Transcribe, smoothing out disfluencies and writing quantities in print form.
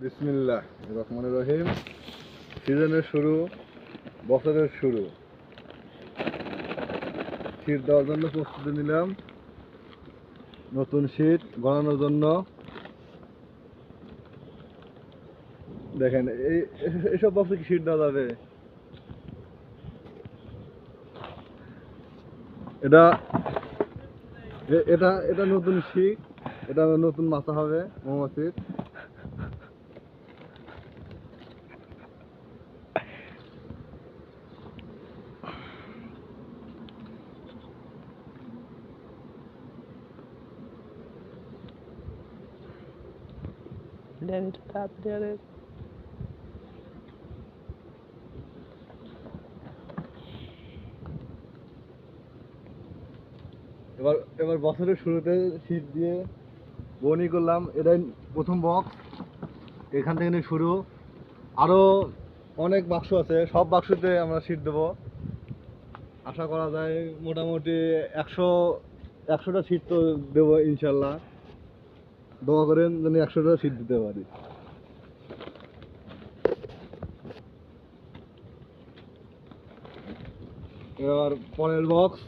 বিসমিল্লাহ রহমানির রহিম। সিজনের শুরু, বছরের শুরু। শীত দেওয়ার জন্য প্রস্তুতি নিলাম, নতুন শীত গড়ানোর জন্য। দেখেন এইসব বছর কি শীত দেওয়া যাবে? এটা এটা এটা নতুন শীত, এটা নতুন মাথা হবে মৌমাছির। Then it tap there. এবার এবার বছরের শুরুতে শীত দিয়ে বনি করলাম। এটাই প্রথম বক্স, এখান থেকে নিয়ে শুরু। আরও অনেক বাক্স আছে, সব বাক্সতে আমরা শীত দেবো। আশা করা যায় মোটামুটি 100টা শীত তো দেবো ইনশাল্লাহ। দোয়া করেন যেন 100টা শীত দিতে পারি। এবার পরের বক্স।